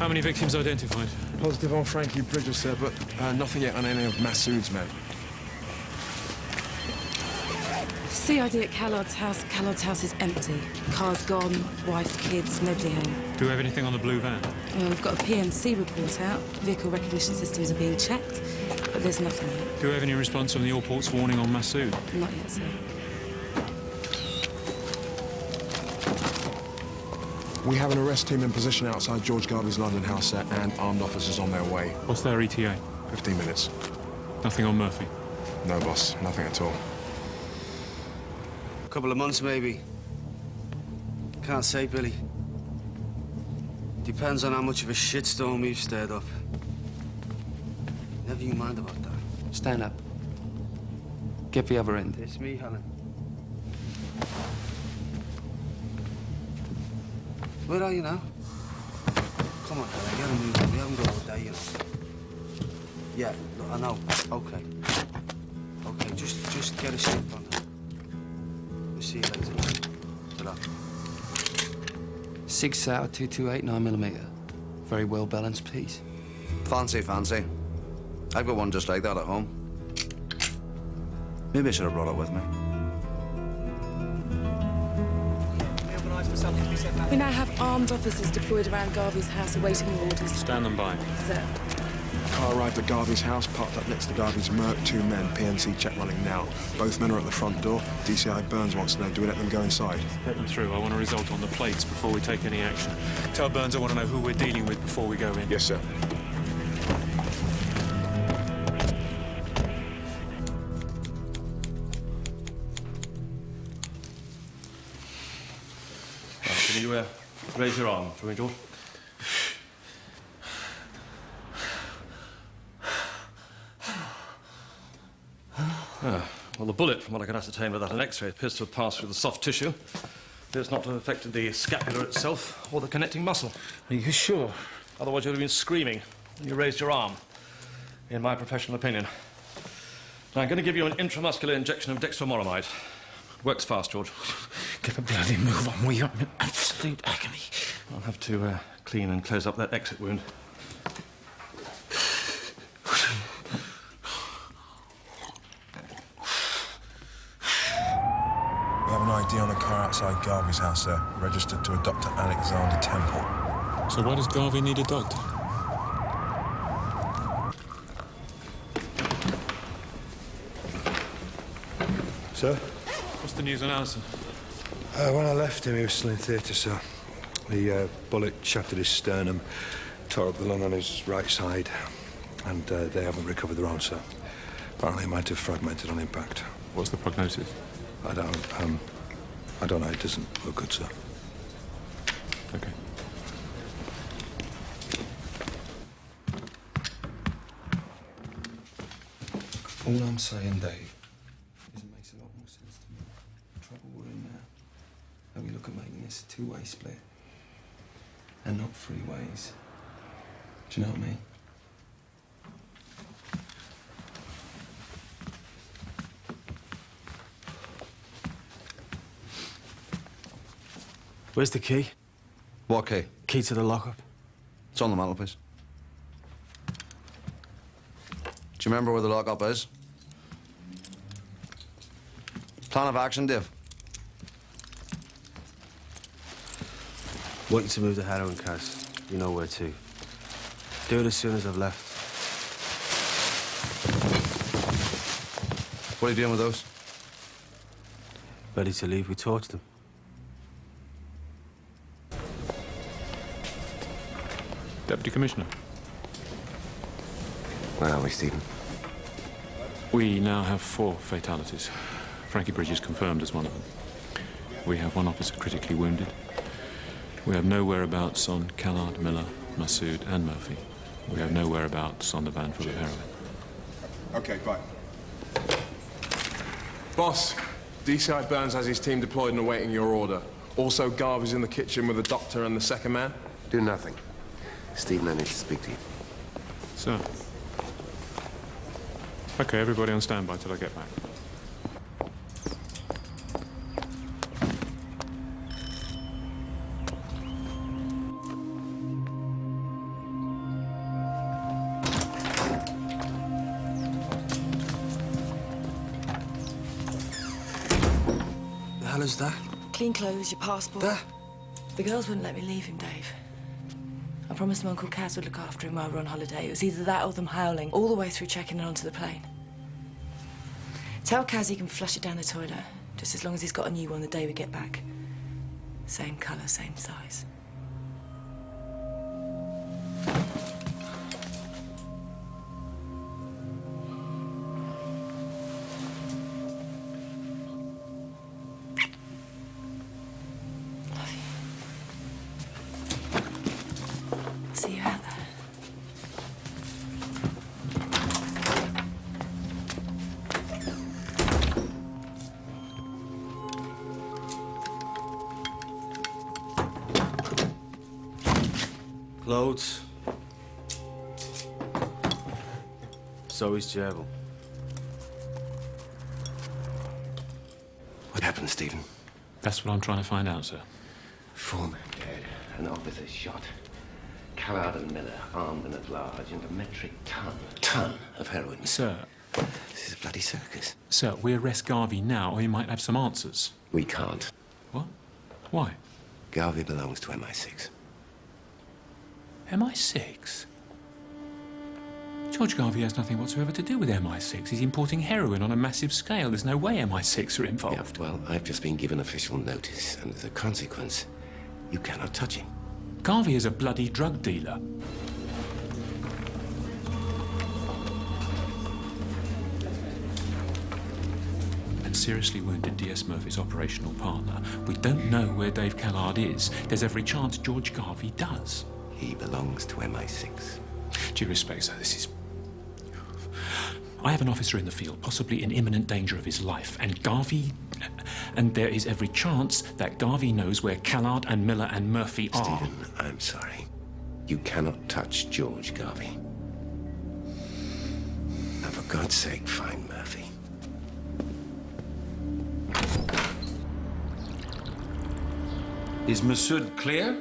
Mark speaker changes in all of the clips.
Speaker 1: How many victims identified?
Speaker 2: Positive on Frankie Bridges, sir, but nothing yet on any of Massoud's men.
Speaker 3: CID at Callard's house. Callard's house is empty. Car's gone, wife, kids, nobody home.
Speaker 1: Do we have anything on the blue van?
Speaker 3: Well, we've got a PNC report out. Vehicle recognition systems are being checked, but there's nothing yet.
Speaker 1: Do we have any response from the Allport's warning on Massoud?
Speaker 3: Not yet, sir.
Speaker 2: We have an arrest team in position outside George Garvey's London house, sir, and armed officers on their way.
Speaker 1: What's their ETA?
Speaker 2: 15 minutes.
Speaker 1: Nothing on Murphy?
Speaker 2: No, boss. Nothing at all.
Speaker 4: Couple of months, maybe. Can't say, Billy. Depends on how much of a shitstorm we've stirred up. Never you mind about that.
Speaker 5: Stand up. Get the other end.
Speaker 4: It's me, Helen. Where are you now? Come on, Helen, get a move on. We haven't got all day, you know. Yeah, look, I know. Okay. Okay, just get a shape on that. We'll see you later. Good luck.
Speaker 5: 6 Sauer 22/8 9mm. Very well balanced piece.
Speaker 6: Fancy. I've got one just like that at home. Maybe I should have brought it with me.
Speaker 3: We now have armed officers deployed around Garvey's house awaiting orders.
Speaker 1: Stand them by.
Speaker 3: Sir.
Speaker 2: Car arrived at Garvey's house, parked up next to Garvey's Merc. 2 men, PNC check running now. Both men are at the front door. DCI Burns wants to know, do we let them go inside?
Speaker 1: Let them through. I want a result on the plates before we take any action. Tell Burns I want to know who we're dealing with before we go in.
Speaker 2: Yes, sir.
Speaker 7: Can you raise your arm for me, George? Well, the bullet, from what I can ascertain without an X-ray, appears to have passed through the soft tissue. Appears not to have affected the scapula itself or the connecting muscle.
Speaker 8: Are you sure?
Speaker 7: Otherwise, you'd have been screaming when you raised your arm, in my professional opinion. Now, I'm going to give you an intramuscular injection of dextromoramide. Works fast, George.
Speaker 8: Get a bloody move on. We are in absolute agony.
Speaker 7: I'll have to clean and close up that exit wound.
Speaker 2: We have an ID on a car outside Garvey's house, sir. Registered to a Dr. Alexander Temple.
Speaker 1: So why does Garvey need a doctor?
Speaker 9: Sir?
Speaker 1: What's the news on Alison?
Speaker 9: When I left him, he was still in theatre, sir. The bullet shattered his sternum, tore up the lung on his right side, and they haven't recovered their own, sir. Apparently, it might have fragmented on impact.
Speaker 1: What's the prognosis?
Speaker 9: I don't know. It doesn't look good, sir.
Speaker 1: Okay.
Speaker 5: All I'm saying, Dave, is it makes a lot more sense to me. The trouble we're in now, that we look at making this a 2-way split and not 3 ways. Do you know what I mean?
Speaker 4: Where's the key?
Speaker 6: What key?
Speaker 4: Key to the lockup.
Speaker 6: It's on the mantelpiece. Do you remember where the lockup is? Plan of action, Dave.
Speaker 4: Want you to move the heroin case. You know where to. Do it as soon as I've left.
Speaker 6: What are you doing with those?
Speaker 4: Ready to leave, we torch them.
Speaker 1: Deputy Commissioner.
Speaker 10: Where are we, Stephen?
Speaker 1: We now have 4 fatalities. Frankie Bridges confirmed as one of them. We have 1 officer critically wounded. We have no whereabouts on Callard, Miller, Massoud and Murphy. We have no whereabouts on the van full of heroin.
Speaker 2: Okay, bye. Boss, DCI Burns has his team deployed and awaiting your order. Also, Garvey's in the kitchen with the doctor and the second man.
Speaker 10: Do nothing. Stephen, I need to speak to you.
Speaker 1: Sir. Okay, everybody on standby till I get back.
Speaker 4: hell is that?
Speaker 3: Clean clothes, your passport.
Speaker 4: That?
Speaker 3: The girls wouldn't let me leave him, Dave. I promised my Uncle Kaz would look after him while we were on holiday. It was either that or them howling all the way through checking in onto the plane. Tell Kaz he can flush it down the toilet, just as long as he's got a new one the day we get back. Same colour, same size. See you out there.
Speaker 4: Clothes. So is Gerbil.
Speaker 10: What happened, Stephen?
Speaker 1: That's what I'm trying to find out, sir.
Speaker 10: 4 men dead, an officer shot. Callard and Miller armed and at large, and a metric ton of heroin.
Speaker 1: Sir.
Speaker 10: This is a bloody circus.
Speaker 1: Sir, we arrest Garvey now, or he might have some answers.
Speaker 10: We can't.
Speaker 1: What? Why?
Speaker 10: Garvey belongs to MI6.
Speaker 1: MI6? George Garvey has nothing whatsoever to do with MI6. He's importing heroin on a massive scale. There's no way MI6 are involved.
Speaker 10: Yeah, well, I've just been given official notice, and as a consequence, you cannot touch him.
Speaker 1: Garvey is a bloody drug dealer. And seriously wounded D.S. Murphy's operational partner. We don't know where Dave Callard is. There's every chance George Garvey does.
Speaker 10: He belongs to MI6.
Speaker 1: Due respect, sir, this is... I have an officer in the field, possibly in imminent danger of his life, and Garvey... And there is every chance that Garvey knows where Callard and Miller and Murphy are.
Speaker 10: Stephen, I'm sorry. You cannot touch George Garvey. Now, for God's sake, find Murphy.
Speaker 8: Is Massoud clear?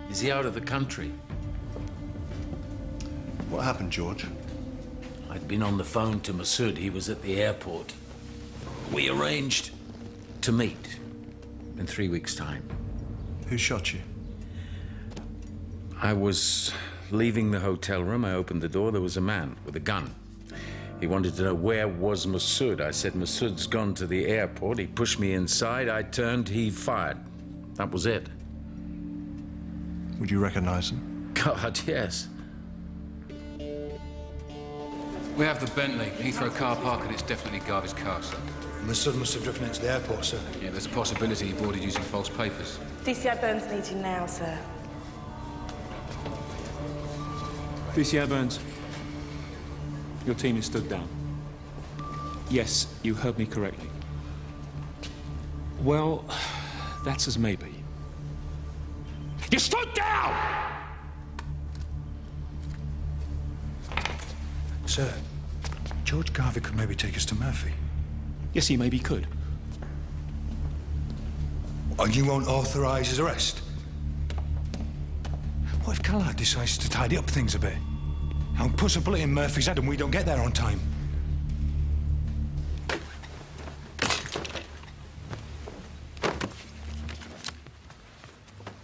Speaker 8: Is he out of the country?
Speaker 2: What happened, George?
Speaker 8: I'd been on the phone to Massoud. He was at the airport. We arranged to meet in 3 weeks' time.
Speaker 2: Who shot you?
Speaker 8: I was leaving the hotel room. I opened the door. There was a man with a gun. He wanted to know where was Massoud. I said, Massoud's gone to the airport. He pushed me inside. I turned. He fired. That was it.
Speaker 2: Would you recognize him?
Speaker 8: God, yes.
Speaker 11: We have the Bentley, Heathrow car park, and it's definitely Garvey's car, sir.
Speaker 9: Massoud must have driven into the airport, sir.
Speaker 11: Yeah, there's a possibility he boarded using false papers.
Speaker 3: DCI Burns needs you now, sir.
Speaker 1: DCI Burns, your team is stood down. Yes, you heard me correctly. Well, that's as maybe. You stood down!
Speaker 9: Sir, George Garvey could maybe take us to Murphy.
Speaker 1: Yes, he maybe could.
Speaker 9: And you won't authorise his arrest? What if Callard decides to tidy up things a bit? And puts a bullet in Murphy's head and we don't get there on time?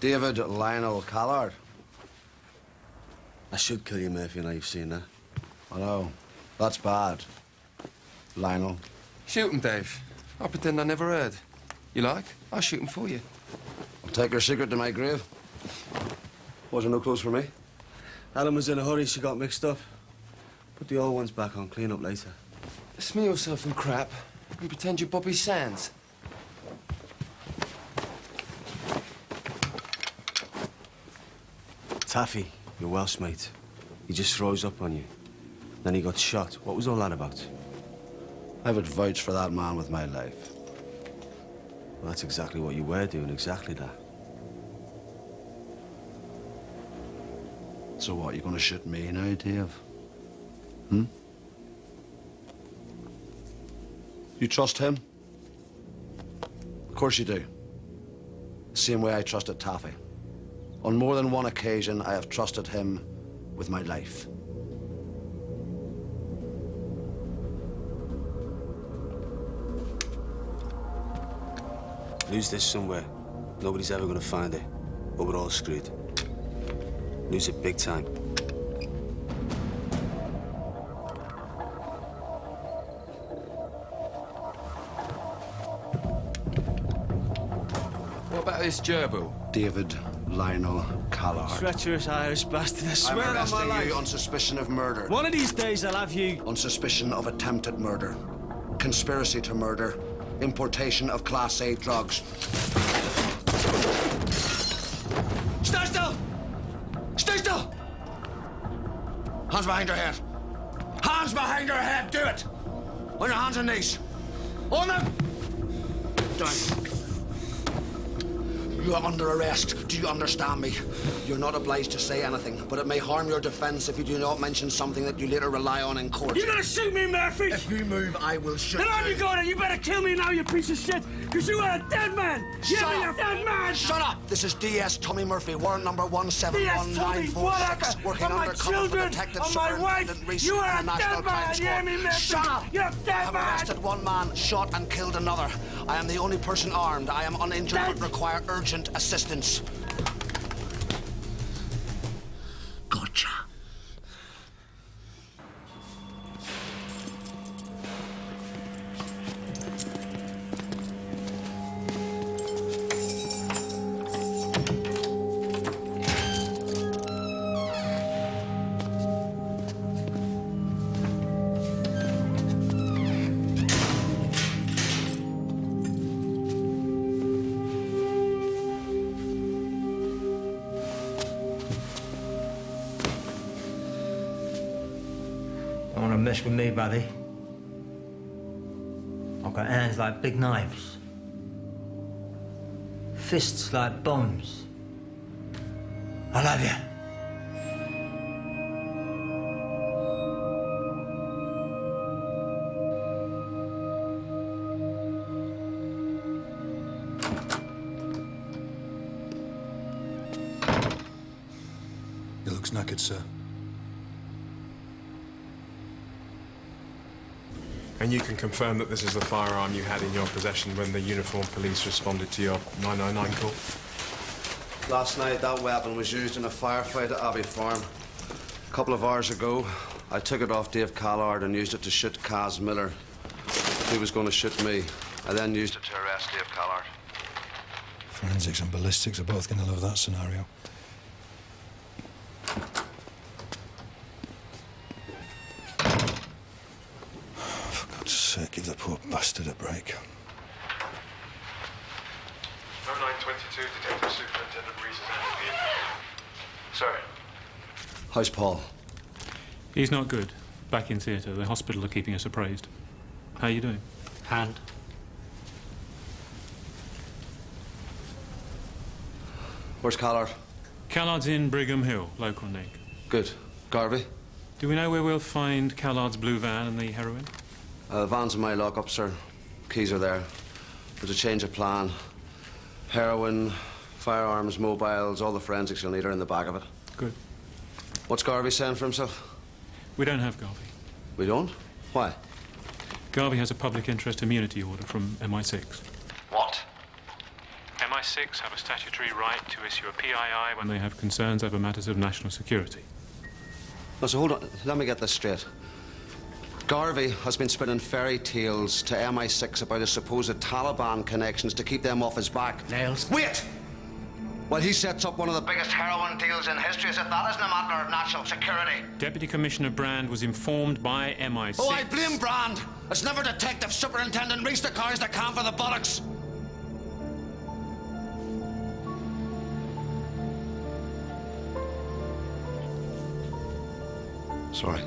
Speaker 4: David Lionel Callard. I should kill you, Murphy, now you've seen that. I know. That's bad. Lionel.
Speaker 5: Shoot him, Dave. I'll pretend I never heard. You like? I'll shoot him for you.
Speaker 4: I'll take your secret to my grave. Wasn't no clothes for me. Ellen was in a hurry, she got mixed up. Put the old ones back on, clean up later.
Speaker 5: Smear yourself in crap and pretend you're Bobby Sands.
Speaker 4: Taffy, your Welsh mate. He just froze up on you. Then he got shot. What was all that about? I would vouch for that man with my life. Well, that's exactly what you were doing, exactly that. So what, you gonna shoot me now, Dave? Hmm? You trust him? Of course you do. The same way I trusted Taffy. On more than one occasion, I have trusted him with my life. Lose this somewhere. Nobody's ever gonna find it. But we're all screwed. Lose it big time.
Speaker 5: What about this gerbil?
Speaker 6: David Lionel Callard.
Speaker 12: Treacherous Irish bastard, I swear
Speaker 6: I'm
Speaker 12: on my
Speaker 6: arresting
Speaker 12: life.
Speaker 6: you on suspicion of murder.
Speaker 12: One of these days I'll have you.
Speaker 6: On suspicion of attempted murder, conspiracy to murder, importation of Class A drugs. Stay still! Stay still! Hands behind your head. Hands behind your head, do it! On your hands and knees. On them! Down. You are under arrest. Do you understand me? You're not obliged to say anything, but it may harm your defense if you do not mention something that you later rely on in court.
Speaker 12: You gonna shoot me, Murphy?
Speaker 6: If you move, I will shoot
Speaker 12: Then
Speaker 6: you.
Speaker 12: on you go then. You better kill me now, you piece of shit. Because you are a dead man.
Speaker 6: Shut
Speaker 12: You
Speaker 6: up.
Speaker 12: are a dead man.
Speaker 6: Shut up! This is DS Tommy Murphy, warrant number
Speaker 12: DS Tommy,
Speaker 6: 171946,
Speaker 12: whatever.
Speaker 6: working
Speaker 12: On my
Speaker 6: undercover for
Speaker 12: children,
Speaker 6: Detective
Speaker 12: on my
Speaker 6: Superintendent
Speaker 12: wife.
Speaker 6: Reese
Speaker 12: You are
Speaker 6: in the
Speaker 12: a
Speaker 6: National
Speaker 12: dead
Speaker 6: Crime
Speaker 12: man. You hear me,
Speaker 6: Squad.
Speaker 12: Murphy?
Speaker 6: Shut up!
Speaker 12: You're a
Speaker 6: I
Speaker 12: dead
Speaker 6: have
Speaker 12: man.
Speaker 6: arrested one man, shot and killed another. I am the only person armed. I am uninjured but require urgent assistance. Gotcha.
Speaker 12: Don't want to mess with me, buddy. I've got hands like big knives. Fists like bombs. I love you.
Speaker 9: He looks knackered, sir.
Speaker 2: And you can confirm that this is the firearm you had in your possession when the uniformed police responded to your 999 call?
Speaker 6: Last night, that weapon was used in a firefight at Abbey Farm. A couple of hours ago, I took it off Dave Callard and used it to shoot Kaz Miller. He was going to shoot me. I then used it to arrest Dave Callard.
Speaker 9: Forensics and ballistics are both going to love that scenario. For God's sake, give the poor bastard a break.
Speaker 2: 0922, Detective Superintendent Reese is out of the interview. Sir.
Speaker 6: How's Paul?
Speaker 1: He's not good. Back in theatre. The hospital are keeping us appraised. How are you doing?
Speaker 12: Hand.
Speaker 6: Where's Callard?
Speaker 1: Callard's in Brigham Hill, local Nick.
Speaker 6: Good. Garvey?
Speaker 1: Do we know where we'll find Callard's blue van and the heroin?
Speaker 6: The van's in my lockup, sir. Keys are there. There's a change of plan. Heroin, firearms, mobiles, all the forensics you'll need are in the back of it.
Speaker 1: Good.
Speaker 6: What's Garvey saying for himself?
Speaker 1: We don't have Garvey.
Speaker 6: We don't? Why?
Speaker 1: Garvey has a public interest immunity order from MI6.
Speaker 6: What?
Speaker 1: MI6 have a statutory right to issue a PII when they have concerns over matters of national security.
Speaker 6: No, so hold on. Let me get this straight. Garvey has been spinning fairy tales to MI6 about his supposed Taliban connections to keep them off his back.
Speaker 12: Nails.
Speaker 6: Wait! Well, he sets up one of the biggest heroin deals in history as if that isn't a matter of national security.
Speaker 1: Deputy Commissioner Brand was informed by MI6...
Speaker 6: Oh, I blame Brand. It's never Detective Superintendent Reese that carries the can for the bullocks. Sorry.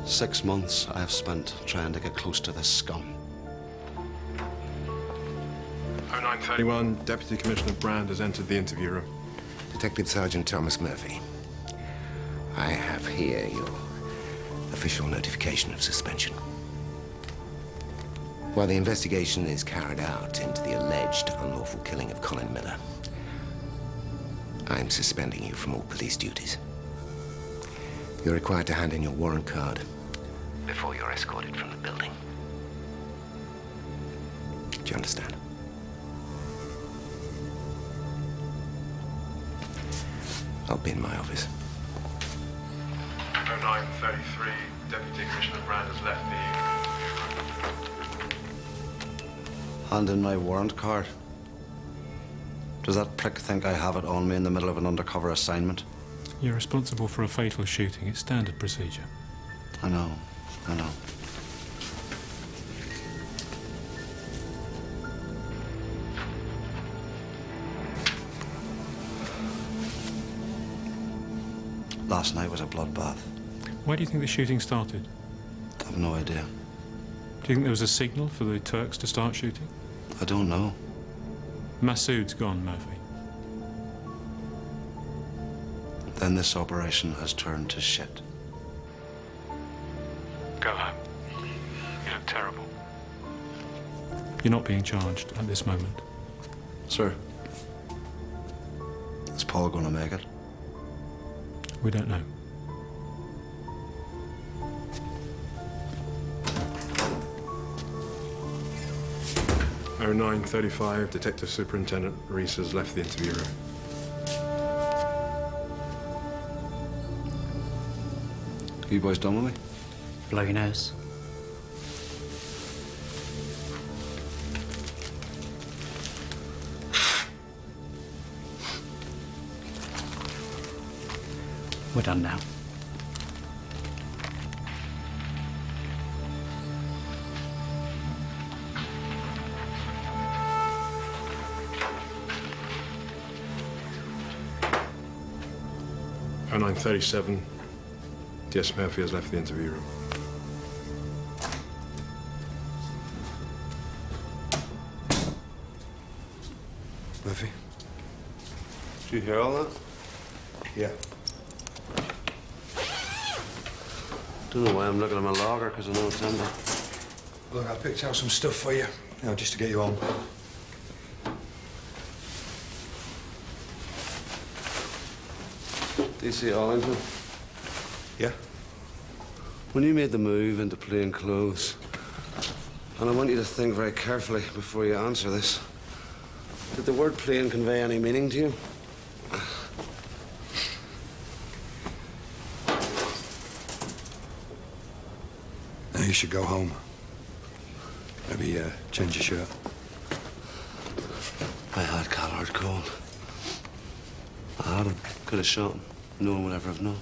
Speaker 6: 6 months I have spent trying to get close to this scum.
Speaker 2: 0931, Deputy Commissioner Brand has entered the interview room.
Speaker 10: Detective Sergeant Thomas Murphy. I have here your official notification of suspension. While the investigation is carried out into the alleged unlawful killing of Colin Miller, I'm suspending you from all police duties. You're required to hand in your warrant card before you're escorted from the building. Do you understand? I'll be in my office.
Speaker 2: 0933, Deputy Commissioner Brand has left the...
Speaker 6: Hand in my warrant card. Does that prick think I have it on me in the middle of an undercover assignment?
Speaker 1: You're responsible for a fatal shooting. It's standard procedure.
Speaker 6: I know. Last night was a bloodbath.
Speaker 1: Why do you think the shooting started?
Speaker 6: I've no idea.
Speaker 1: Do you think there was a signal for the Turks to start shooting?
Speaker 6: I don't know.
Speaker 1: Massoud's gone, Murphy.
Speaker 6: Then this operation has turned to shit.
Speaker 1: Go home. You look terrible. You're not being charged at this moment.
Speaker 6: Sir, is Paul going to make it?
Speaker 1: We don't know.
Speaker 2: Oh, 0935, Detective Superintendent Reese has left the interview room.
Speaker 6: You boys done with me?
Speaker 12: Blow your nose. We're done now.
Speaker 2: Oh, 0937, DS Murphy has left the interview room.
Speaker 9: Murphy?
Speaker 6: Did you hear all that?
Speaker 9: Yeah.
Speaker 6: Don't know why I'm looking at my logger, because I know it's empty.
Speaker 9: Look, I picked out some stuff for you, just to get you home.
Speaker 6: DC Arlington.
Speaker 9: Yeah?
Speaker 6: When you made the move into plain clothes, and I want you to think very carefully before you answer this, did the word plain convey any meaning to you?
Speaker 9: Now you should go home. Maybe change your shirt.
Speaker 6: I had Callard cold. I had him. Could have shot him. No one would ever have known.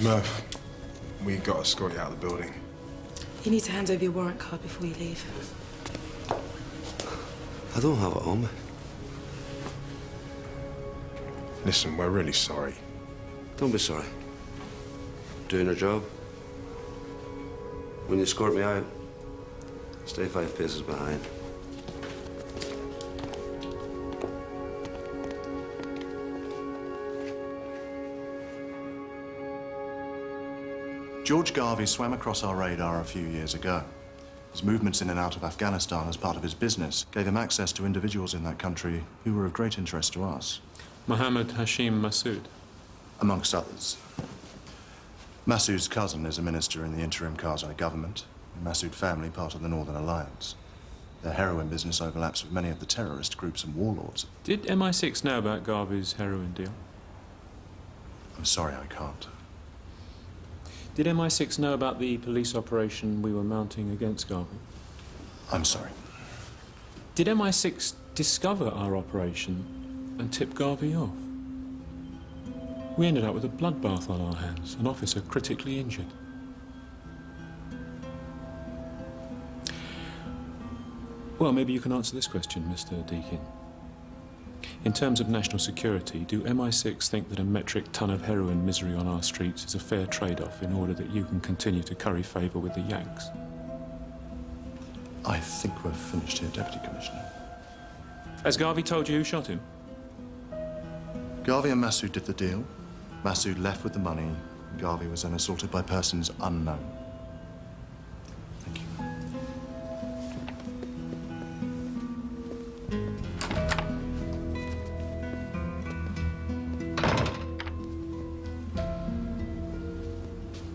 Speaker 2: Murph, we got to escort you out of the building.
Speaker 3: You need to hand over your warrant card before you leave.
Speaker 6: I don't have it on me.
Speaker 2: Listen, we're really sorry.
Speaker 6: Don't be sorry. Doing your job. When you escort me out, stay 5 paces behind.
Speaker 13: George Garvey swam across our radar a few years ago. His movements in and out of Afghanistan as part of his business gave him access to individuals in that country who were of great interest to us.
Speaker 1: Mohammed Hashim Massoud.
Speaker 13: Amongst others. Massoud's cousin is a minister in the interim Karzai government. The Massoud family part of the Northern Alliance. Their heroin business overlaps with many of the terrorist groups and warlords.
Speaker 1: Did MI6 know about Garvey's heroin deal?
Speaker 13: I'm sorry, I can't.
Speaker 1: Did MI6 know about the police operation we were mounting against Garvey?
Speaker 13: I'm sorry.
Speaker 1: Did MI6 discover our operation and tip Garvey off? We ended up with a bloodbath on our hands, an officer critically injured. Well, maybe you can answer this question, Mr. Deakin. In terms of national security, do MI6 think that a metric ton of heroin misery on our streets is a fair trade-off in order that you can continue to curry favour with the Yanks?
Speaker 13: I think we're finished here, Deputy Commissioner.
Speaker 1: Has Garvey told you who shot him?
Speaker 13: Garvey and Massoud did the deal. Massoud left with the money. Garvey was then assaulted by persons unknown. Thank you.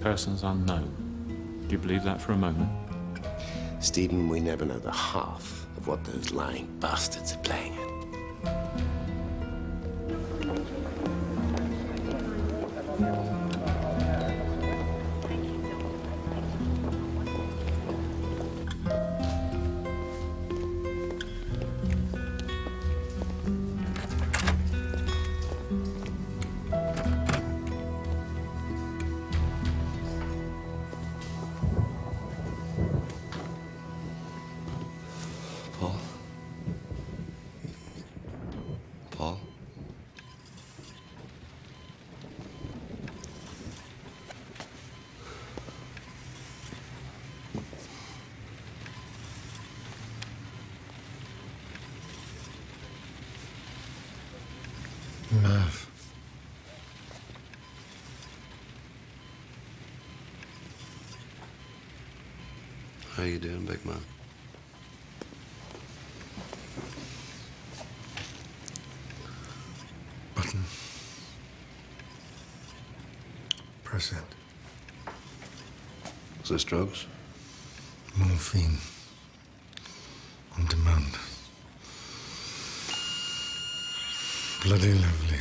Speaker 1: Persons unknown. Do you believe that for a moment?
Speaker 10: Stephen, we never know the half of what those lying bastards are playing at.
Speaker 6: Paul?
Speaker 9: Merv.
Speaker 6: How you doing, big man?
Speaker 9: Button. Press it.
Speaker 6: Is this drugs?
Speaker 9: Morphine. On demand. Bloody lovely.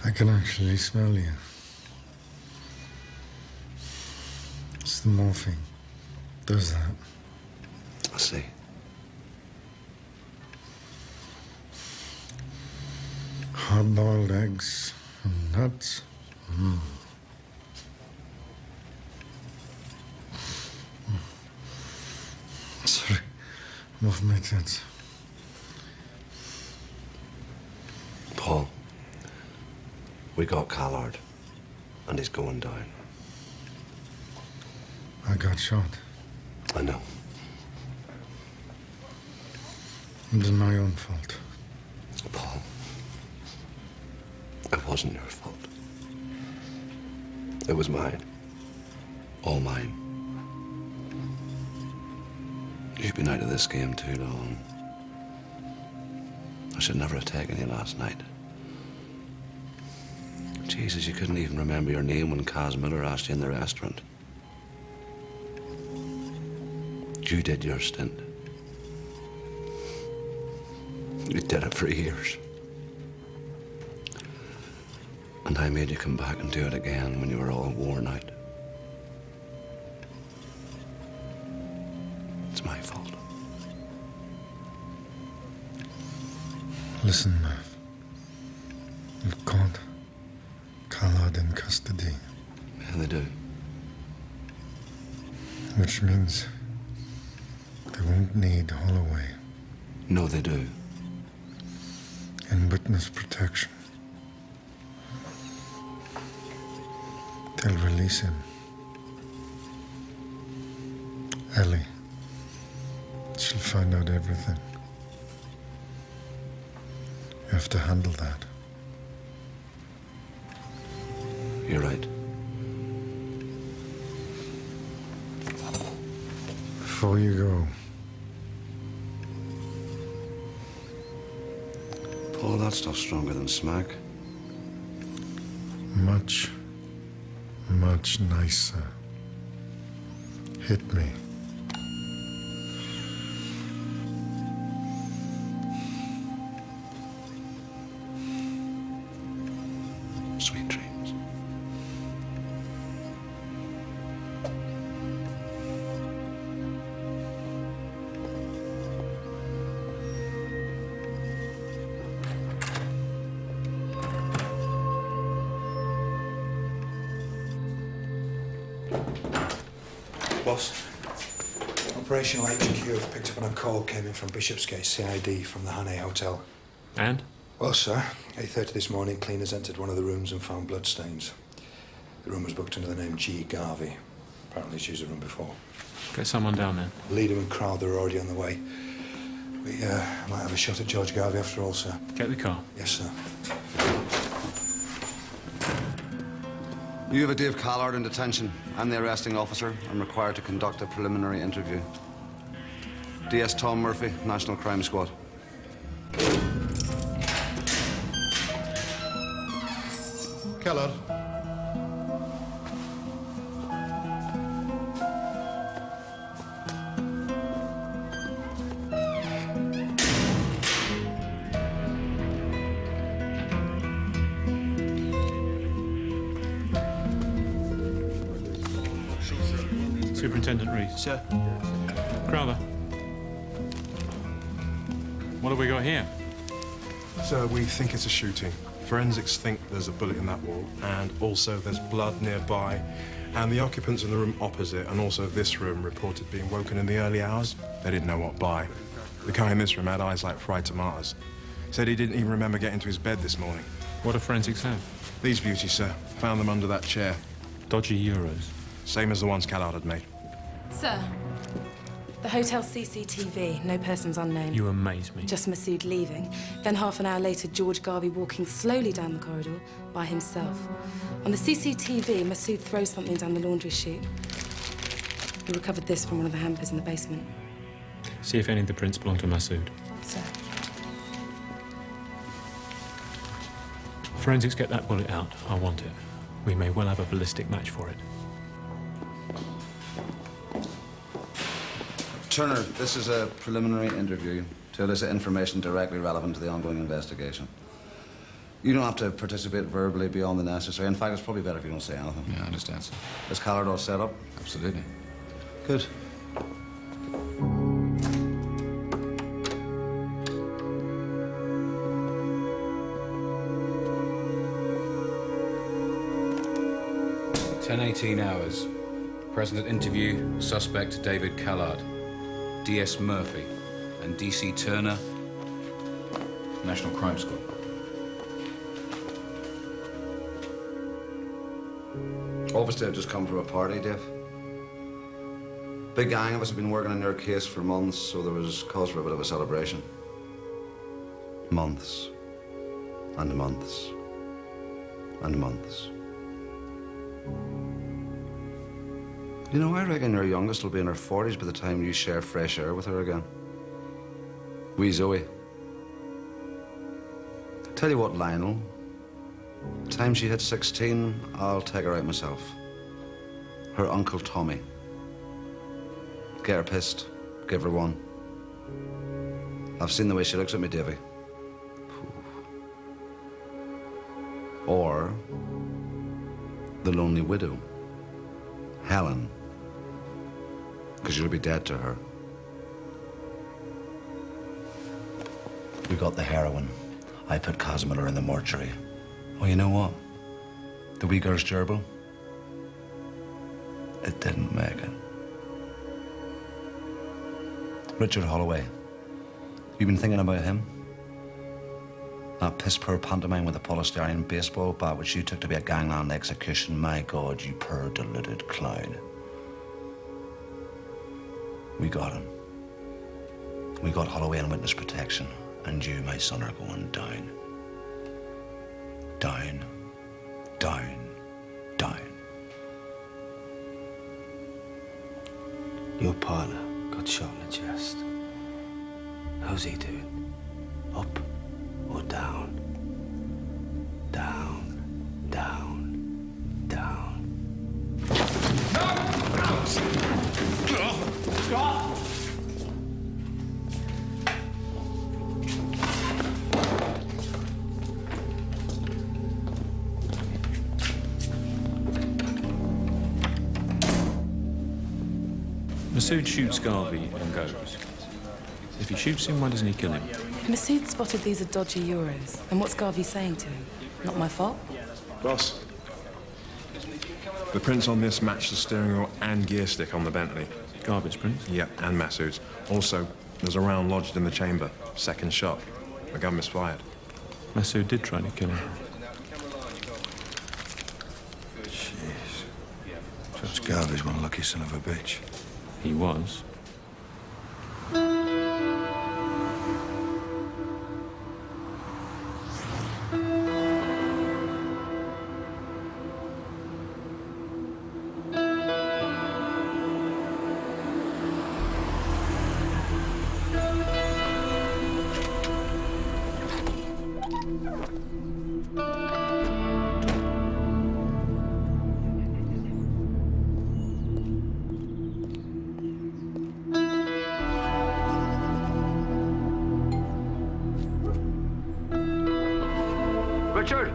Speaker 9: I can actually smell you. It's the morphine. Does that.
Speaker 6: I see.
Speaker 9: Hard-boiled eggs and nuts. Mm. Sorry, I'm off my tits.
Speaker 6: Paul, we got Callard, and he's going down.
Speaker 9: I got shot.
Speaker 6: I know.
Speaker 9: It was my own fault.
Speaker 6: Paul, it wasn't your fault. It was mine. All mine. You've been out of this game too long. I should never have taken you last night. Jesus, you couldn't even remember your name when Kaz Miller asked you in the restaurant. You did your stint. You did it for years. And I made you come back and do it again when you were all worn out. It's my fault.
Speaker 9: Listen, Merv. You've got Callard in custody.
Speaker 6: Yeah, they do.
Speaker 9: Which means they won't need Holloway.
Speaker 6: No, they do.
Speaker 9: In witness protection. They'll release him. Ellie. She'll find out everything. You have to handle that.
Speaker 6: You're right.
Speaker 9: Before you go,
Speaker 6: Paul, that stuff's stronger than smack.
Speaker 9: much, much nicer. Hit me.
Speaker 6: Sweet dreams.
Speaker 9: Boss, operational HQ have picked up on a call came in from Bishopsgate CID from the Hannay Hotel.
Speaker 1: And?
Speaker 9: Well, sir, 8:30 this morning, cleaners entered one of the rooms and found bloodstains. The room was booked under the name G. Garvey. Apparently he's used the room before.
Speaker 1: Get someone down there.
Speaker 9: Leader and crowd are already on the way. We might have a shot at George Garvey after all, sir.
Speaker 1: Get the car.
Speaker 9: Yes, sir.
Speaker 6: You have a Dave Callard in detention. I'm the arresting officer. I'm required to conduct a preliminary interview. DS Tom Murphy, National Crime Squad.
Speaker 13: Kellard.
Speaker 1: Superintendent Rees.
Speaker 2: Sir.
Speaker 1: Crowther. What have we got here?
Speaker 2: Sir, we think it's a shooting. Forensics think there's a bullet in that wall, and also there's blood nearby. And the occupants in the room opposite, and also this room, reported being woken in the early hours. They didn't know what by. The guy in this room had eyes like fried tomatoes. Said he didn't even remember getting to his bed this morning.
Speaker 1: What do forensics have?
Speaker 2: These beauties, sir. Found them under that chair.
Speaker 1: Dodgy euros.
Speaker 2: Same as the ones Callard had made.
Speaker 3: Sir, the hotel CCTV, no persons unknown.
Speaker 1: You amaze me.
Speaker 3: Just Masood leaving. Then half an hour later, George Garvey walking slowly down the corridor by himself. On the CCTV, Masood throws something down the laundry chute. We recovered this from one of the hampers in the basement.
Speaker 1: See if any of the prints belong to Masood.
Speaker 3: Sir.
Speaker 1: Forensics get that bullet out. I want it. We may well have a ballistic match for it.
Speaker 6: Turner, this is a preliminary interview to elicit information directly relevant to the ongoing investigation. You don't have to participate verbally beyond the necessary. In fact, it's probably better if you don't say anything.
Speaker 11: Yeah, I understand, sir.
Speaker 6: Is Callard all set up?
Speaker 11: Absolutely.
Speaker 6: Good.
Speaker 11: $10:18 hours. President interview, suspect David Callard. D.S. Murphy and D.C. Turner, National Crime Squad.
Speaker 6: Obviously, I've just come from a party, Dave. Big gang of us have been working on your case for months, so there was cause for a bit of a celebration. Months. And months. And months. You know, I reckon your youngest will be in her 40s by the time you share fresh air with her again. Wee Zoe. Tell you what, Lionel. The time she hits 16, I'll take her out myself. Her Uncle Tommy. Get her pissed. Give her one. I've seen the way she looks at me, Davy. Or the lonely widow, Helen. Because you'll be dead to her. We got the heroin. I put Kaz Miller in the mortuary. Oh, you know what? The wee girl's gerbil? It didn't make it. Richard Holloway. You been thinking about him? That piss-poor pantomime with a polystyrene baseball bat which you took to be a gangland execution. My God, you poor deluded clown. We got him. We got Holloway in witness protection. And you, my son, are going down. Down. Down. Down.
Speaker 4: Your partner got shot in the chest. How's he doing? Up or down? Down. Down. Down.
Speaker 14: Stop!
Speaker 1: Masood shoots Garvey and goes. If he shoots him, why doesn't he kill him?
Speaker 3: Masood spotted these are dodgy euros. And what's Garvey saying to him? Not my fault?
Speaker 2: Boss, the prints on this match the steering wheel and gear stick on the Bentley.
Speaker 1: Garvey's prints?
Speaker 2: Yep, and Masood's. Also, there's a round lodged in the chamber. Second shot. The gun misfired.
Speaker 1: Masood did try to kill him.
Speaker 9: Jeez. Judge Garvey's one lucky son of a bitch.
Speaker 1: He was.
Speaker 6: Richard!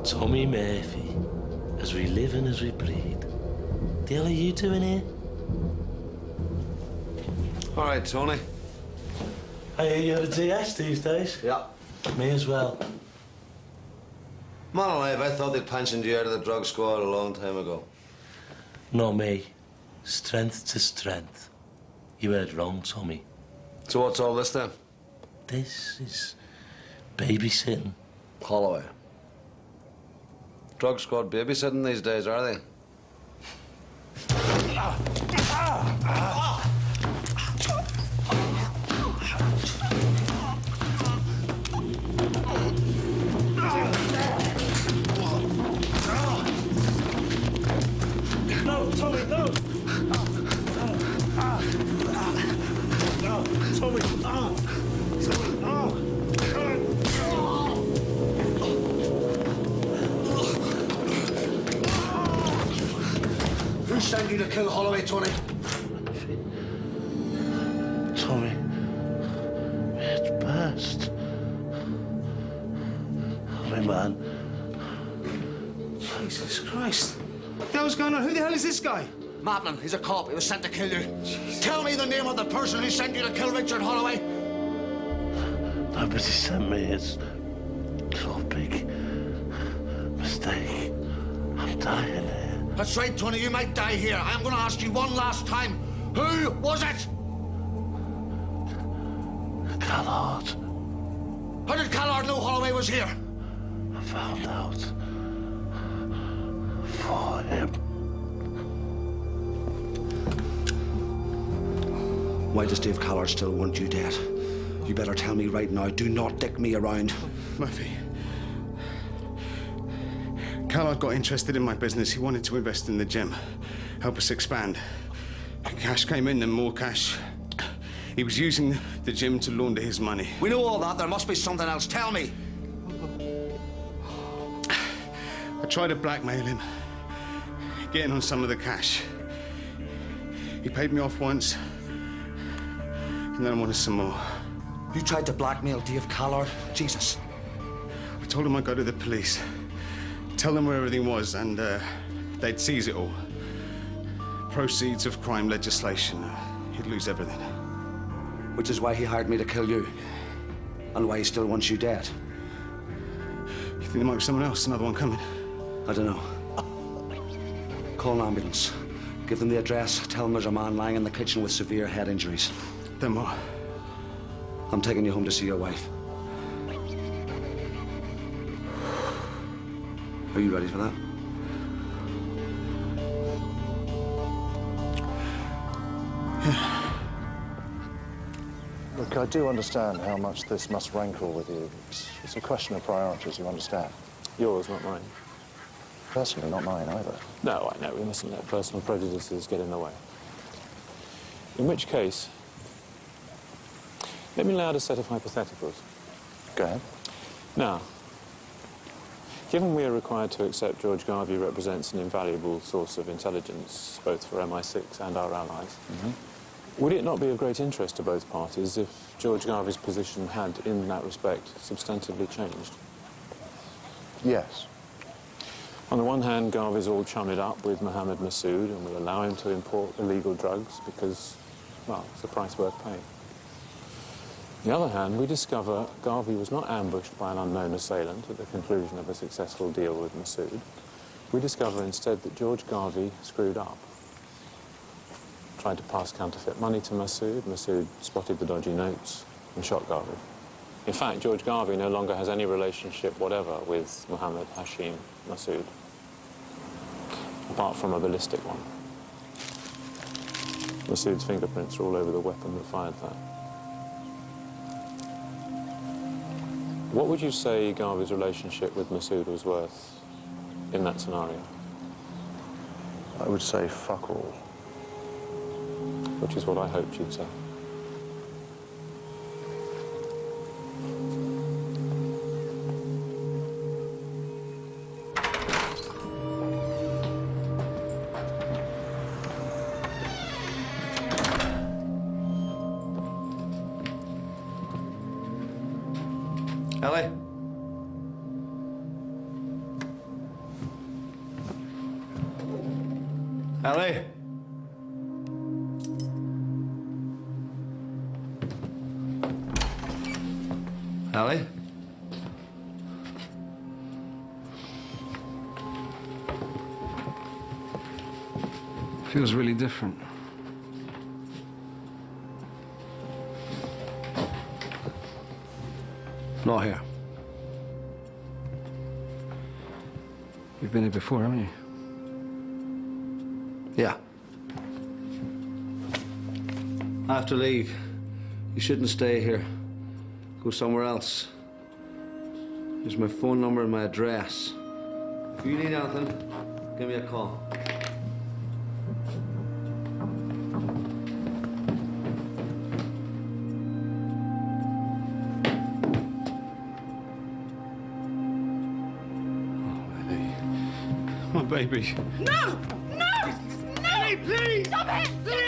Speaker 15: Tommy Murphy, as we live and as we bleed. The hell are you doing here?
Speaker 6: All right, Tony.
Speaker 15: I hear you're a DS these days.
Speaker 6: Yeah.
Speaker 15: Me as well.
Speaker 6: Man alive, I thought they'd pensioned you out of the drug squad a long time ago.
Speaker 15: Not me. Strength to strength. You heard wrong, Tommy.
Speaker 6: So what's all this then?
Speaker 15: This is babysitting.
Speaker 6: Holloway. Drug squad babysitting these days, are they?
Speaker 15: No, Tommy, no! No, Tommy,
Speaker 6: Who sent you to kill Holloway, Tony?
Speaker 15: Tommy, it's burst. Holy man.
Speaker 4: Jesus Christ. What the hell's going on? Who the hell is this guy?
Speaker 6: Maplin, he's a cop. He was sent to kill you. Tell me the name of the person who sent you to kill Richard Holloway.
Speaker 15: Nobody sent me. It's a big mistake. I'm dying here.
Speaker 6: That's right, Tony. You might die here. I'm going to ask you one last time. Who was it?
Speaker 15: Callard.
Speaker 6: How did Callard know Holloway was here?
Speaker 15: I found out. For him.
Speaker 6: Why does Dave Callard still want you dead? You better tell me right now. Do not dick me around.
Speaker 4: Murphy. Callard got interested in my business. He wanted to invest in the gym, help us expand. Cash came in and more cash. He was using the gym to launder his money.
Speaker 6: We know all that. There must be something else. Tell me.
Speaker 4: I tried to blackmail him, getting on some of the cash. He paid me off once, and then I wanted some more.
Speaker 6: You tried to blackmail Dave Callard? Jesus.
Speaker 4: I told him I'd go to the police, tell them where everything was, and they'd seize it all. Proceeds of crime legislation. He'd lose everything.
Speaker 6: Which is why he hired me to kill you. And why he still wants you dead.
Speaker 4: You think there might be someone else, another one coming?
Speaker 6: I don't know. Call an ambulance. Give them the address. Tell them there's a man lying in the kitchen with severe head injuries.
Speaker 4: Then what?
Speaker 6: I'm taking you home to see your wife. Are you ready for that?
Speaker 16: Look, I do understand how much this must rankle with you. It's a question of priorities, you understand.
Speaker 1: Yours, not mine.
Speaker 16: Personally, not mine either.
Speaker 1: No, I know. We mustn't let personal prejudices get in the way. In which case, let me lay out a set of hypotheticals.
Speaker 16: Go ahead.
Speaker 1: Now, given we are required to accept George Garvey represents an invaluable source of intelligence, both for MI6 and our allies, would it not be of great interest to both parties if George Garvey's position had, in that respect, substantively changed?
Speaker 16: Yes.
Speaker 1: On the one hand, Garvey's all chummed up with Mohammed Massoud and will allow him to import illegal drugs because, well, it's a price worth paying. On the other hand, we discover Garvey was not ambushed by an unknown assailant at the conclusion of a successful deal with Massoud. We discover instead that George Garvey screwed up. Tried to pass counterfeit money to Massoud. Massoud spotted the dodgy notes and shot Garvey. In fact, George Garvey no longer has any relationship whatever with Mohammed Hashim Massoud, apart from a ballistic one. Massoud's fingerprints are all over the weapon that fired that. What would you say Garvey's relationship with Masood was worth in that scenario?
Speaker 16: I would say fuck all.
Speaker 1: Which is what I hoped you'd say.
Speaker 6: Ellie? Ellie? Ellie?
Speaker 5: Feels really different.
Speaker 6: Not here.
Speaker 5: You've been here before, haven't you?
Speaker 6: Yeah. I have to leave. You shouldn't stay here. Go somewhere else. Here's my phone number and my address. If you need anything, give me a call.
Speaker 5: My baby.
Speaker 14: No! No! No! Please! Stop it! Please!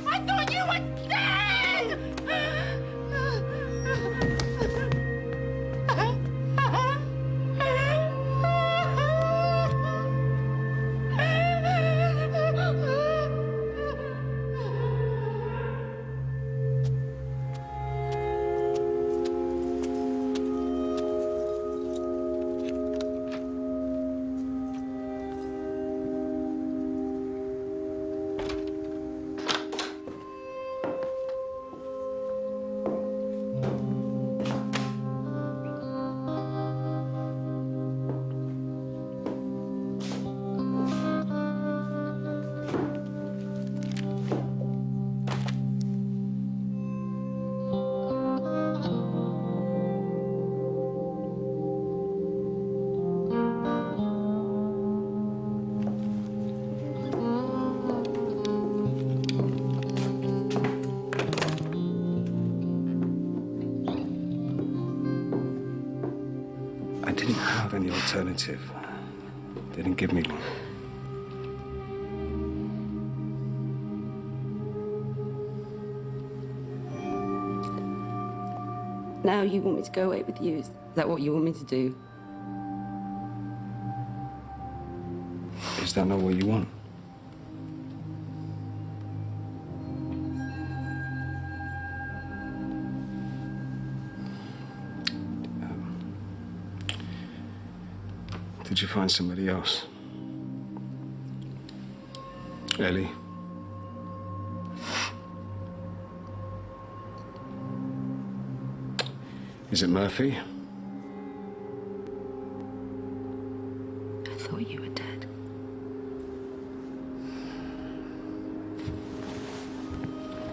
Speaker 14: I thought you were dead!
Speaker 5: I didn't have any alternative. They didn't give me one.
Speaker 17: Now you want me to go away with you? Is that what you want me to do?
Speaker 5: Is that not what you want? Did you find somebody else? Ellie? Is it Murphy?
Speaker 17: I thought you were dead.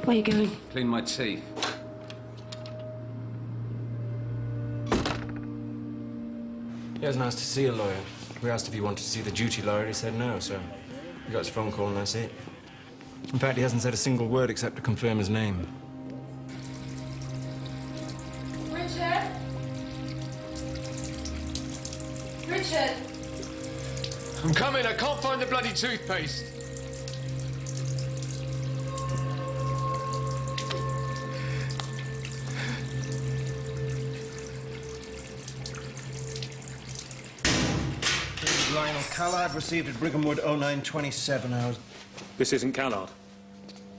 Speaker 17: Where are you going?
Speaker 11: Clean my teeth.
Speaker 5: He hasn't asked to see a lawyer. We asked if he wanted to see the duty lawyer. He said no, so he got his phone call and that's it. In fact, he hasn't said a single word except to confirm his name.
Speaker 3: Richard? Richard?
Speaker 18: I'm coming. I can't find the bloody toothpaste.
Speaker 19: Lionel Callard received at Brigham Wood 0927 hours.
Speaker 1: This isn't Callard.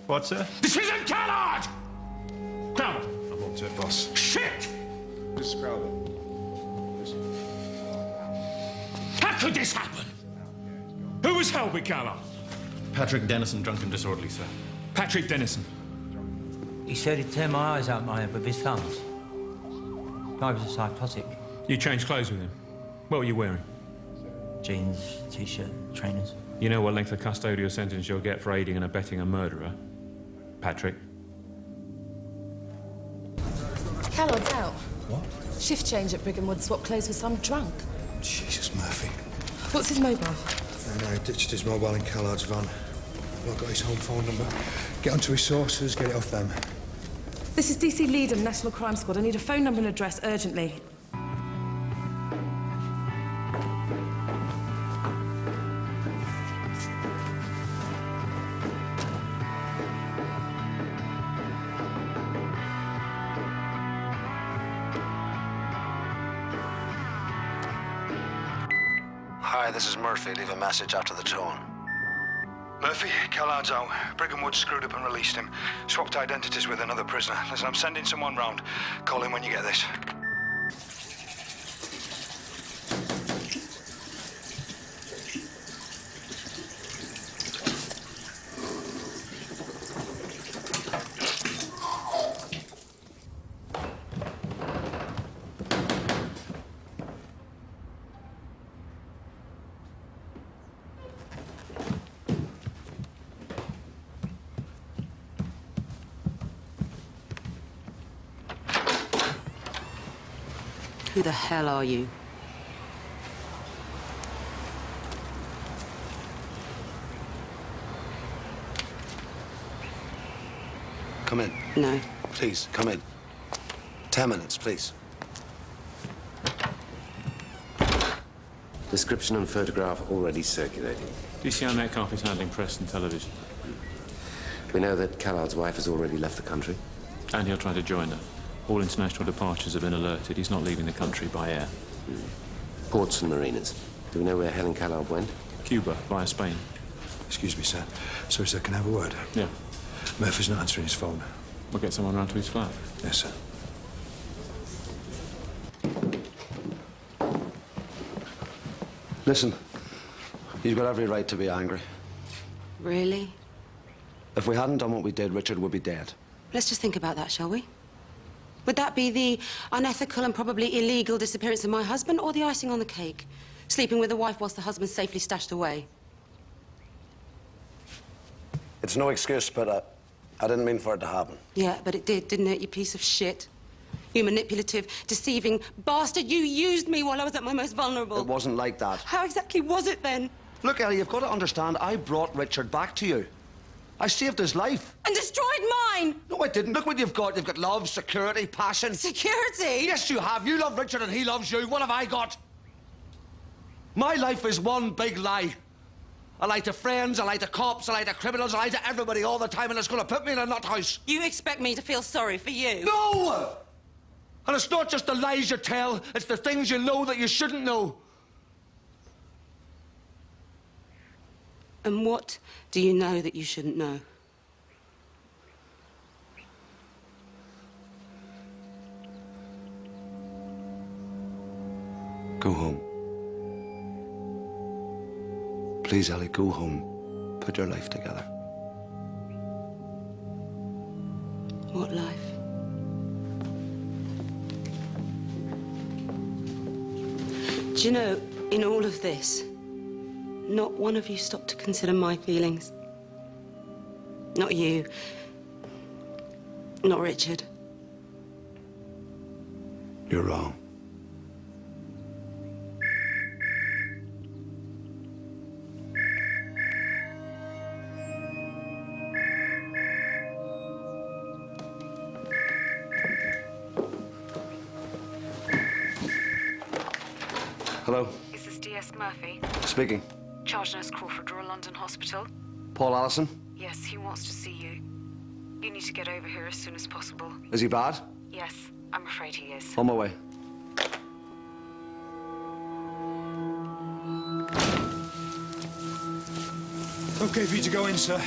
Speaker 19: What, sir?
Speaker 18: This isn't Callard! Crowder!
Speaker 2: I'm up to it, boss.
Speaker 18: Shit!
Speaker 2: This is Crowder.
Speaker 18: How could this happen? Who was held with Callard?
Speaker 19: Patrick Dennison, drunk and disorderly, sir.
Speaker 18: Patrick Dennison.
Speaker 12: He said he'd tear my eyes out my head with his thumbs. I was a psychotic.
Speaker 1: You changed clothes with him. What were you wearing?
Speaker 12: Jeans, T-shirt, trainers.
Speaker 1: You know what length of custodial sentence you'll get for aiding and abetting a murderer, Patrick?
Speaker 3: Callard's out.
Speaker 19: What?
Speaker 3: Shift change at Brigham Wood, swap clothes with some drunk.
Speaker 9: Jesus, Murphy.
Speaker 3: What's his mobile?
Speaker 9: No, he ditched his mobile in Callard's van. I've not got his home phone number. Get onto his sources, get it off them.
Speaker 3: This is DC Leedham, National Crime Squad. I need a phone number and address urgently.
Speaker 6: Hi, this is Murphy. Leave a message after the tone.
Speaker 9: Murphy, Callard's out. Brigham Wood screwed up and released him. Swapped identities with another prisoner. Listen, I'm sending someone round. Call him when you get this.
Speaker 17: Who the hell are you?
Speaker 6: Come in.
Speaker 17: No.
Speaker 6: Please, come in. 10 minutes, please.
Speaker 10: Description and photograph already circulating.
Speaker 1: DCI Metcalf is handling press and television.
Speaker 10: We know that Callard's wife has already left the country.
Speaker 1: And he'll try to join her. All international departures have been alerted. He's not leaving the country by air.
Speaker 10: Ports and marinas. Do we know where Helen Callard went?
Speaker 1: Cuba, via Spain.
Speaker 9: Excuse me, sir. Sorry, sir, can I have a word?
Speaker 1: Yeah.
Speaker 9: Murphy's not answering his phone.
Speaker 1: We'll get someone round to his flat.
Speaker 9: Yes, sir.
Speaker 6: Listen, you've got every right to be angry.
Speaker 17: Really?
Speaker 6: If we hadn't done what we did, Richard would be dead.
Speaker 17: Let's just think about that, shall we? Would that be the unethical and probably illegal disappearance of my husband, or the icing on the cake? Sleeping with the wife whilst the husband's safely stashed away?
Speaker 6: It's no excuse, but I didn't mean for it to happen.
Speaker 17: Yeah, but it did, didn't it, you piece of shit? You manipulative, deceiving bastard. You used me while I was at my most vulnerable.
Speaker 6: It wasn't like that.
Speaker 17: How exactly was it then?
Speaker 6: Look, Ellie, you've got to understand, I brought Richard back to you. I saved his life.
Speaker 17: And destroyed mine!
Speaker 6: No, I didn't. Look what you've got. You've got love, security, passion.
Speaker 17: Security?
Speaker 6: Yes, you have. You love Richard and he loves you. What have I got? My life is one big lie. I lie to friends, I lie to cops, I lie to criminals, I lie to everybody all the time, and it's going to put me in a nut house.
Speaker 17: You expect me to feel sorry for you?
Speaker 6: No! And it's not just the lies you tell, it's the things you know that you shouldn't know.
Speaker 17: And what do you know that you shouldn't know?
Speaker 6: Go home. Please, Ellie, go home. Put your life together.
Speaker 17: What life? Do you know, in all of this, not one of you stopped to consider my feelings. Not you. Not Richard.
Speaker 6: You're wrong. Hello?
Speaker 20: Is this DS Murphy?
Speaker 6: Speaking.
Speaker 20: Charge Nurse Crawford, Royal London Hospital.
Speaker 6: Paul Allison?
Speaker 20: Yes, he wants to see you. You need to get over here as soon as possible.
Speaker 6: Is he bad?
Speaker 20: Yes, I'm afraid he is.
Speaker 6: On my way.
Speaker 9: Okay for you to go in, sir.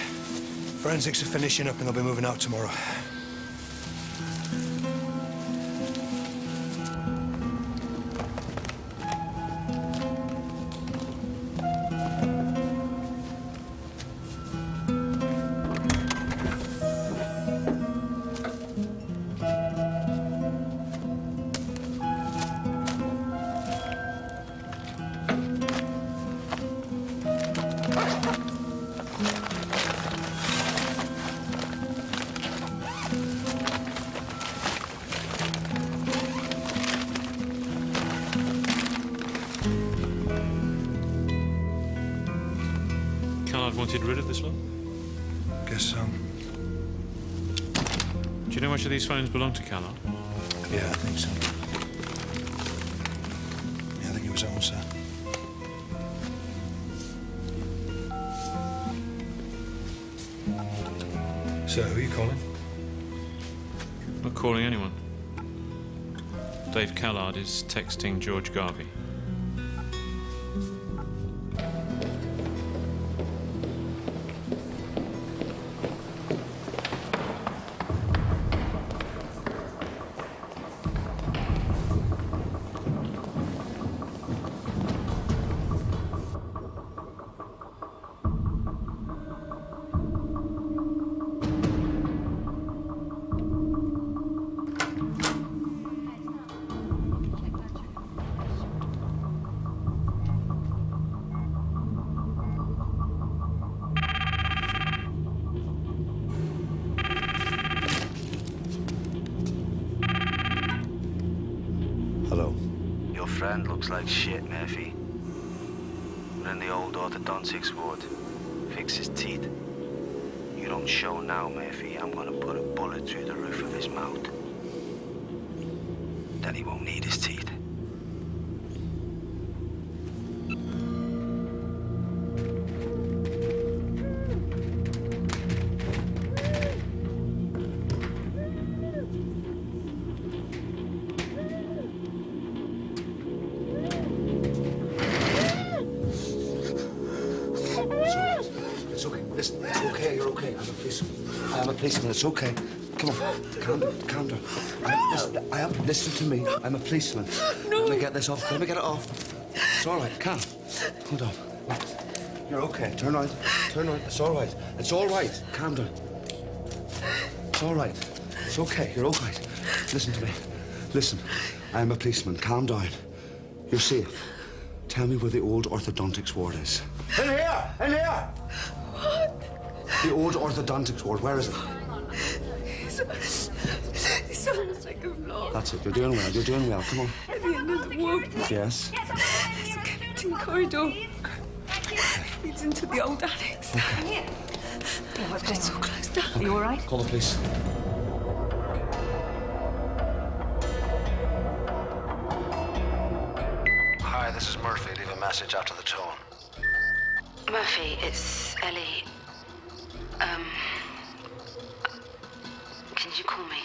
Speaker 9: Forensics are finishing up and they'll be moving out tomorrow.
Speaker 1: Callard wanted rid of this lot?
Speaker 9: Guess so.
Speaker 1: Do you know which of these phones belong to Callard?
Speaker 9: Yeah, I think so. Yeah, I think it was home, sir. So, who are you calling?
Speaker 1: Not calling anyone. Dave Callard is texting George Garvey.
Speaker 6: Hello. Your friend looks like shit, Murphy. We're in the old orthodontics ward. Fix his teeth. You don't show now, Murphy. I'm gonna put a bullet through the roof of his mouth. Then he won't need his teeth. It's okay. Listen, it's okay. You're okay. I'm a policeman. I am a policeman. It's okay. Come on. Calm down. Calm down. Listen to me. I'm a policeman. No. Let me get this off. Let me get it off. It's all right. Calm. Hold on. Wait. You're okay. Turn right. Turn right. It's all right. It's all right. Calm down. It's all right. It's okay. You're all right. Listen to me. Listen. I am a policeman. Calm down. You're safe. Tell me where the old orthodontics ward is. In here! In here!
Speaker 14: What?
Speaker 6: The old orthodontics ward. Where is it?
Speaker 14: It's on the second floor.
Speaker 6: That's it. You're doing well. You're doing well. Come on.
Speaker 14: At the end of the ward.
Speaker 6: Yes.
Speaker 14: There's a connecting corridor. Leads into the old annex.
Speaker 6: Okay.
Speaker 14: But it's all closed down.
Speaker 21: Are you all right?
Speaker 6: Call the police. Hi, this is Murphy. Leave a message after the tone.
Speaker 17: Murphy, it's Ellie. Can you call me?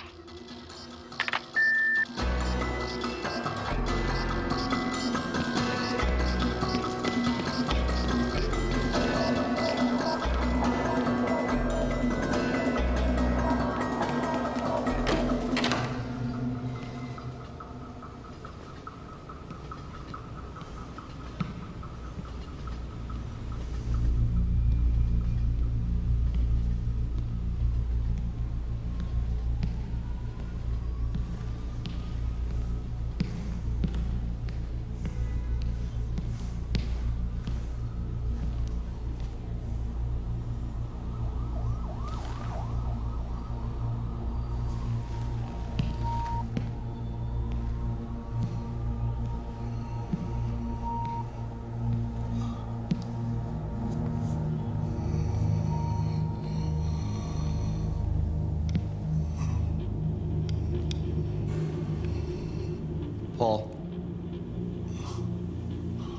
Speaker 4: Paul.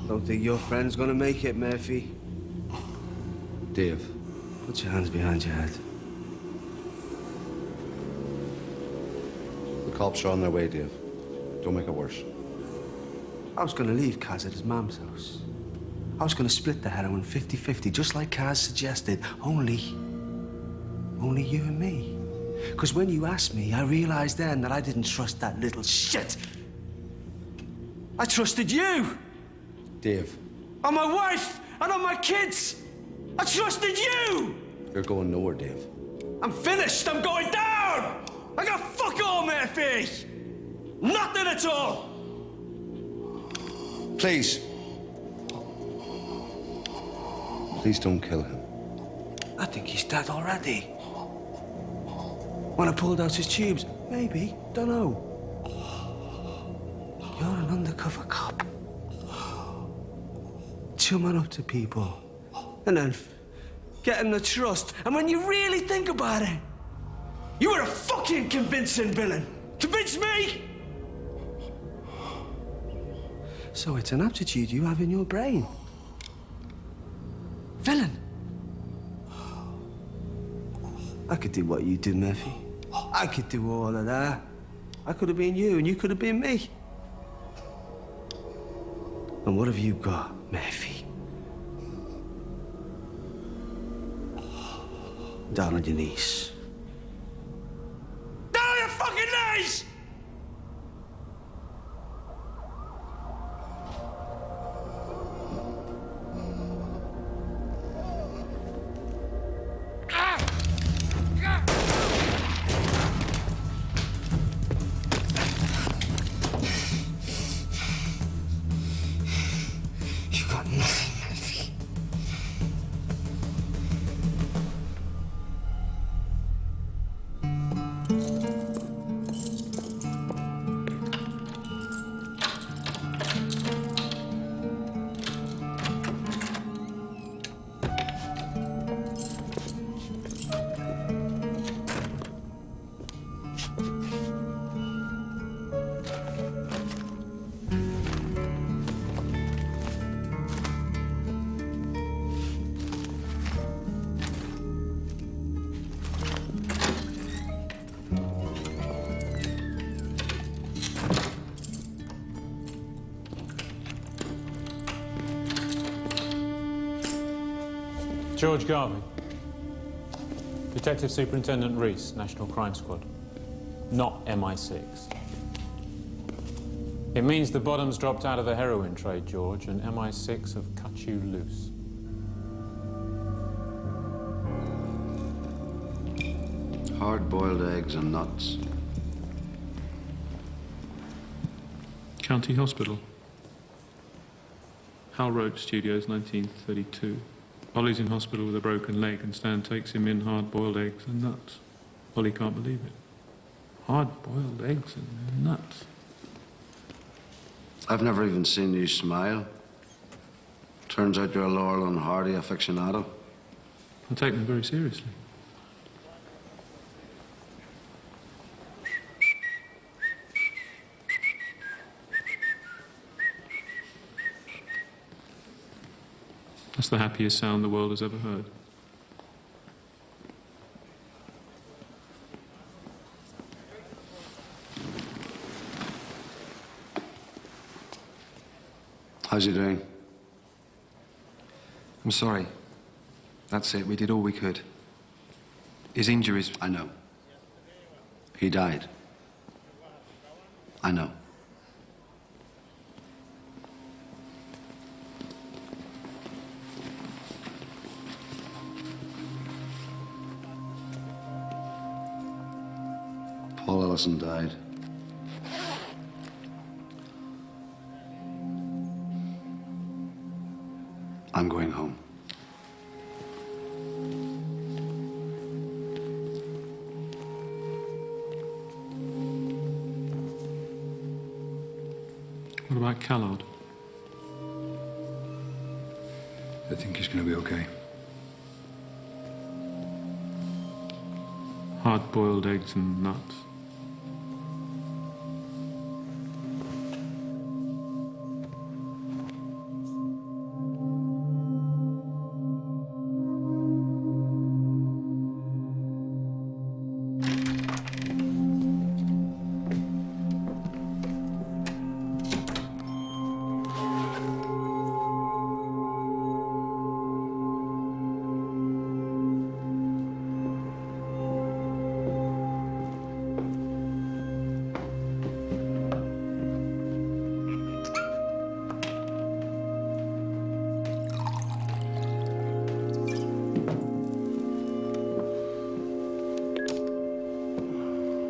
Speaker 4: Don't think your friend's gonna make it, Murphy. Dave, put your hands behind your head.
Speaker 6: The cops are on their way, Dave. Don't make it worse.
Speaker 4: I was gonna leave Kaz at his mum's house. I was gonna split the heroin 50-50, just like Kaz suggested. Only you and me. Because when you asked me, I realized then that I didn't trust that little shit. I trusted you.
Speaker 6: Dave.
Speaker 4: On my wife and on my kids. I trusted you.
Speaker 6: You're going nowhere, Dave.
Speaker 4: I'm finished. I'm going down. I got fuck all, Murphy. Nothing at all.
Speaker 6: Please. Please don't kill him.
Speaker 4: I think he's dead already. When I pulled out his tubes, maybe, don't know. You're an undercover cop. Chumming up to people. And then getting the trust. And when you really think about it, you were a fucking convincing villain. Convince me! So it's an aptitude you have in your brain. Villain. I could do what you do, Murphy. I could do all of that. I could have been you, and you could have been me. And what have you got, Murphy? Down on your knees.
Speaker 18: Down on your fucking knees!
Speaker 4: You got nothing, Murphy.
Speaker 1: George Garvey. Detective Superintendent Reese, National Crime Squad. Not MI6. It means the bottom's dropped out of the heroin trade, George, and MI6 have cut you loose.
Speaker 6: Hard-boiled eggs and nuts.
Speaker 1: County Hospital. Hal Roach Studios, 1932. Ollie's in hospital with a broken leg and Stan takes him in hard-boiled eggs and nuts. Ollie can't believe it. Hard-boiled eggs and nuts.
Speaker 6: I've never even seen you smile. Turns out you're a Laurel and Hardy aficionado.
Speaker 1: I take them very seriously. That's the happiest sound the world has ever heard.
Speaker 6: How's he doing?
Speaker 5: I'm sorry. That's it. We did all we could. His injuries...
Speaker 6: I know. He died. I know. Paul Ellison died. I'm going home.
Speaker 1: What about Callard?
Speaker 9: I think he's going to be okay.
Speaker 1: Hard-boiled eggs and nuts.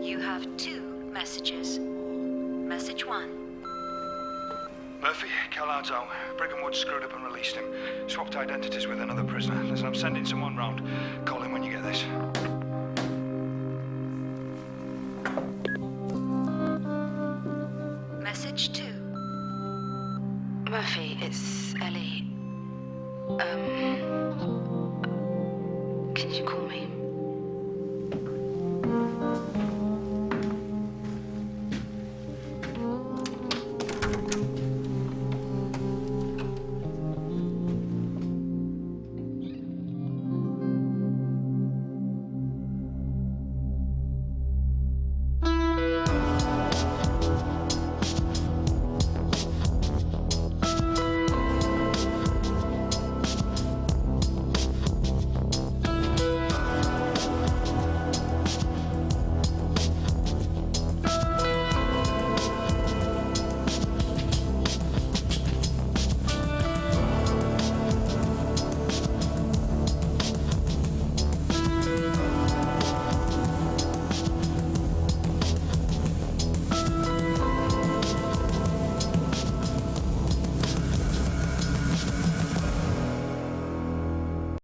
Speaker 21: You have 2 messages. Message 1.
Speaker 9: Murphy, Callard's out. Brigham Wood screwed up and released him. Swapped identities with another prisoner. Listen, I'm sending someone round. Call him when you get this.
Speaker 21: Message 2.
Speaker 17: Murphy, it's Ellie.